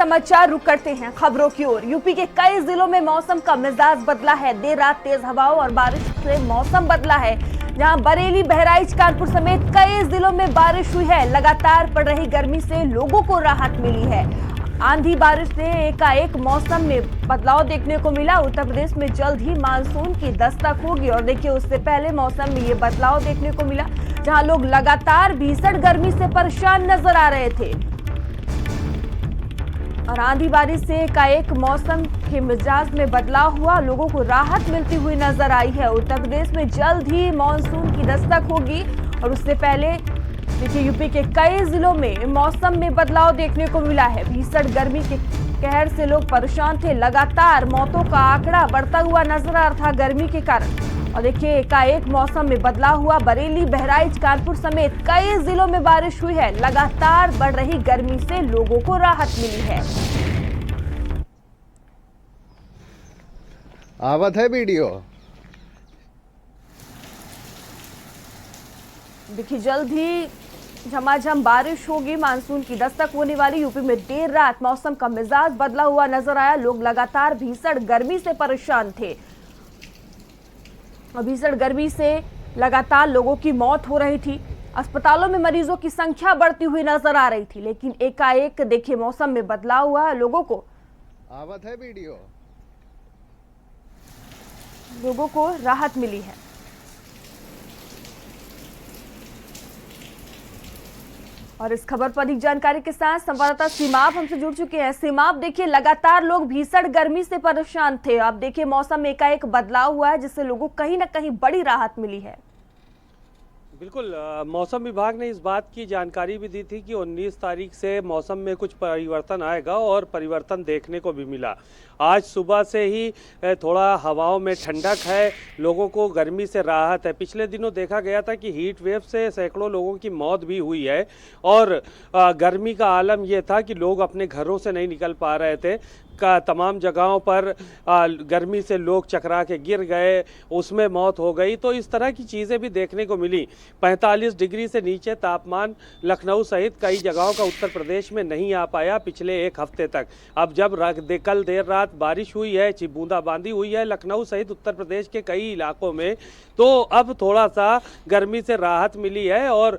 समाचार रुक करते हैं खबरों की ओर। यूपी के कई जिलों में मौसम का मिजाज बदला है। देर रात तेज हवाओं और बारिश से मौसम बदला है। जहां बरेली, बहराइच, कानपुर समेत कई जिलों में बारिश हुई है। लगातार पड़ रही गर्मी से लोगों को राहत मिली है। आंधी बारिश से एकाएक मौसम में बदलाव देखने को मिला। उत्तर प्रदेश में जल्द ही मानसून की दस्तक होगी और देखिए उससे पहले मौसम में ये बदलाव देखने को मिला, जहां लोग लगातार भीषण गर्मी से परेशान नजर आ रहे थे और आंधी बारिश से एकाएक मौसम के मिजाज में बदलाव हुआ, लोगों को राहत मिलती हुई नजर आई है। उत्तर प्रदेश में जल्द ही मानसून की दस्तक होगी और उससे पहले देखिए यूपी के कई जिलों में मौसम में बदलाव देखने को मिला है। भीषण गर्मी के कहर से लोग परेशान थे। लगातार मौतों का आंकड़ा बढ़ता हुआ नजर आ रहा था गर्मी के कारण। और देखिए एकाएक मौसम में बदलाव हुआ। बरेली, बहराइच, कानपुर समेत कई जिलों में बारिश हुई है। लगातार बढ़ रही गर्मी से लोगों को राहत मिली है। आवत है वीडियो। देखिए जल्द ही झमाझम बारिश होगी, मानसून की दस्तक होने वाली। यूपी में देर रात मौसम का मिजाज बदला हुआ नजर आया। लोग लगातार भीषण गर्मी से परेशान थे और भीषण गर्मी से लगातार लोगों की मौत हो रही थी। अस्पतालों में मरीजों की संख्या बढ़ती हुई नजर आ रही थी, लेकिन एकाएक देखिए मौसम में बदलाव हुआ है। लोगों को राहत मिली है। और इस खबर पर अधिक जानकारी के साथ संवाददाता सीमाब हमसे जुड़ चुके हैं। सीमाब, देखिए लगातार लोग भीषण गर्मी से परेशान थे। अब देखिए मौसम में एकाएक बदलाव हुआ है, जिससे लोगों को कहीं ना कहीं बड़ी राहत मिली है। बिल्कुल, मौसम विभाग ने इस बात की जानकारी भी दी थी कि 19 तारीख से मौसम में कुछ परिवर्तन आएगा और परिवर्तन देखने को भी मिला। आज सुबह से ही थोड़ा हवाओं में ठंडक है, लोगों को गर्मी से राहत है। पिछले दिनों देखा गया था कि हीट वेव से सैकड़ों लोगों की मौत भी हुई है और गर्मी का आलम यह था कि लोग अपने घरों से नहीं निकल पा रहे थे। का तमाम जगहों पर गर्मी से लोग चकरा के गिर गए, उसमें मौत हो गई। तो इस तरह की चीज़ें भी देखने को मिली। 45 डिग्री से नीचे तापमान लखनऊ सहित कई जगहों का उत्तर प्रदेश में नहीं आ पाया पिछले एक हफ्ते तक। अब जब कल देर रात बारिश हुई है, बूंदाबांदी हुई है लखनऊ सहित उत्तर प्रदेश के कई इलाकों में, तो अब थोड़ा सा गर्मी से राहत मिली है और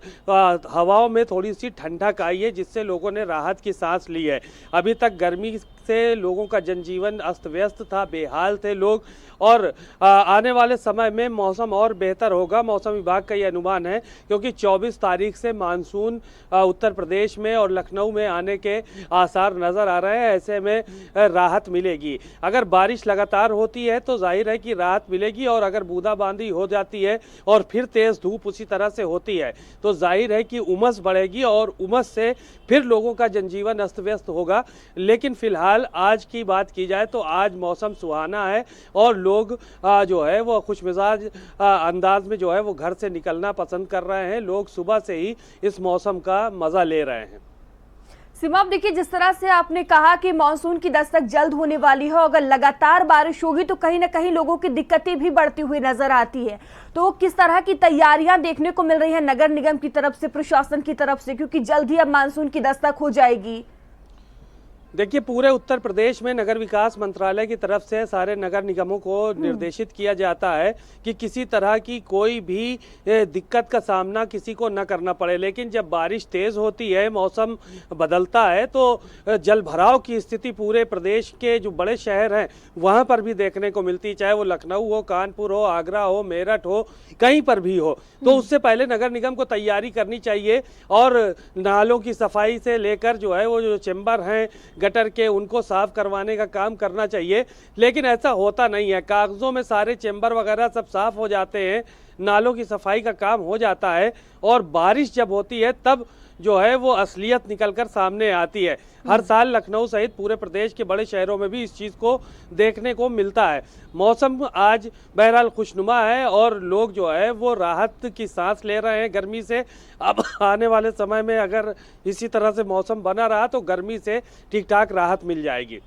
हवाओं में थोड़ी सी ठंडक आई है, जिससे लोगों ने राहत की सांस ली है। अभी तक गर्मी से लोगों का जनजीवन अस्त व्यस्त था, बेहाल थे लोग। और आने वाले समय में मौसम और बेहतर होगा, मौसम विभाग का ये अनुमान है, क्योंकि 24 तारीख से मानसून उत्तर प्रदेश में और लखनऊ में आने के आसार नज़र आ रहे हैं। ऐसे में राहत मिलेगी। अगर बारिश लगातार होती है तो जाहिर है कि राहत मिलेगी, और अगर बूंदाबांदी हो जाती है और फिर तेज़ धूप उसी तरह से होती है तो जाहिर है कि उमस बढ़ेगी और उमस से फिर लोगों का जनजीवन अस्त व्यस्त होगा। लेकिन फिलहाल आज की बात की जाए तो आज मौसम सुहाना है और लोग जो है वो खुशमिजाज अंदाज में जो है वो घर से निकलना पसंद कर रहे हैं। लोग सुबह से ही इस मौसम का मजा ले रहे हैं। सीमा, देखिए जिस तरह से आपने कहा कि मानसून की दस्तक जल्द होने वाली है, अगर लगातार बारिश होगी तो कहीं ना कहीं लोगों की दिक्कतें भी बढ़ती हुई नजर आती है। तो किस तरह की तैयारियां देखने को मिल रही है नगर निगम की तरफ से, प्रशासन की तरफ से, क्योंकि जल्द ही अब मानसून की दस्तक हो जाएगी? देखिए, पूरे उत्तर प्रदेश में नगर विकास मंत्रालय की तरफ से सारे नगर निगमों को निर्देशित किया जाता है कि किसी तरह की कोई भी दिक्कत का सामना किसी को न करना पड़े। लेकिन जब बारिश तेज़ होती है, मौसम बदलता है, तो जल भराव की स्थिति पूरे प्रदेश के जो बड़े शहर हैं वहाँ पर भी देखने को मिलती है, चाहे वो लखनऊ हो, कानपुर हो, आगरा हो, मेरठ हो, कहीं पर भी हो। तो उससे पहले नगर निगम को तैयारी करनी चाहिए और नालों की सफाई से लेकर जो है वो जो चेंबर हैं गटर के, उनको साफ करवाने का काम करना चाहिए। लेकिन ऐसा होता नहीं है। कागजों में सारे चेंबर वगैरह सब साफ हो जाते हैं, नालों की सफाई का काम हो जाता है, और बारिश जब होती है तब जो है वो असलियत निकलकर सामने आती है। हर साल लखनऊ सहित पूरे प्रदेश के बड़े शहरों में भी इस चीज़ को देखने को मिलता है। मौसम आज बहरहाल खुशनुमा है और लोग जो है वो राहत की सांस ले रहे हैं गर्मी से। अब आने वाले समय में अगर इसी तरह से मौसम बना रहा तो गर्मी से ठीक ठाक राहत मिल जाएगी।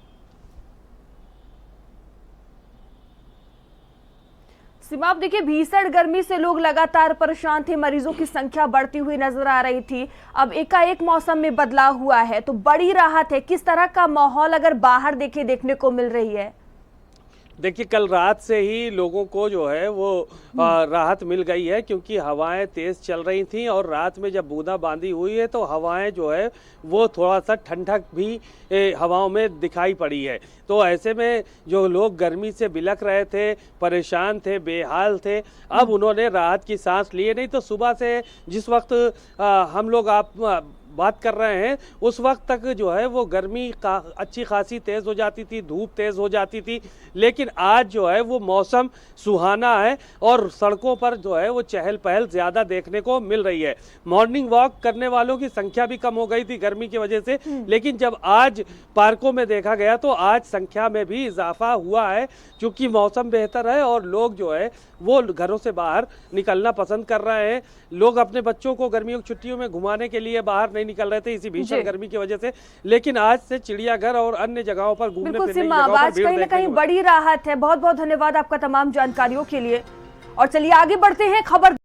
सीमा, आप देखिए भीषण गर्मी से लोग लगातार परेशान थे, मरीजों की संख्या बढ़ती हुई नजर आ रही थी। अब एकाएक मौसम में बदलाव हुआ है तो बड़ी राहत है। किस तरह का माहौल अगर बाहर देखने को मिल रही है? देखिए, कल रात से ही लोगों को जो है वो राहत मिल गई है, क्योंकि हवाएं तेज चल रही थी और रात में जब बूंदाबांदी हुई है तो हवाएं जो है वो थोड़ा सा ठंडक भी हवाओं में दिखाई पड़ी है। तो ऐसे में जो लोग गर्मी से बिलख रहे थे, परेशान थे, बेहाल थे, अब उन्होंने राहत की सांस लिए। नहीं तो सुबह से जिस वक्त हम लोग बात कर रहे हैं उस वक्त तक जो है वो गर्मी का अच्छी खासी तेज़ हो जाती थी, धूप तेज़ हो जाती थी। लेकिन आज जो है वो मौसम सुहाना है और सड़कों पर जो है वो चहल पहल ज़्यादा देखने को मिल रही है। मॉर्निंग वॉक करने वालों की संख्या भी कम हो गई थी गर्मी की वजह से, लेकिन जब आज पार्कों में देखा गया तो आज संख्या में भी इजाफा हुआ है, क्योंकि मौसम बेहतर है और लोग जो है वो घरों से बाहर निकलना पसंद कर रहे हैं। लोग अपने बच्चों को गर्मियों की छुट्टियों में घुमाने के लिए बाहर नहीं निकल रहे थे इसी भीषण गर्मी की वजह से, लेकिन आज से चिड़ियाघर और अन्य जगहों पर घूमने फिरने की जगहों पर भीड़ कहीं न कहीं बड़ी राहत है। बहुत बहुत धन्यवाद आपका तमाम जानकारियों के लिए। और चलिए आगे बढ़ते हैं खबर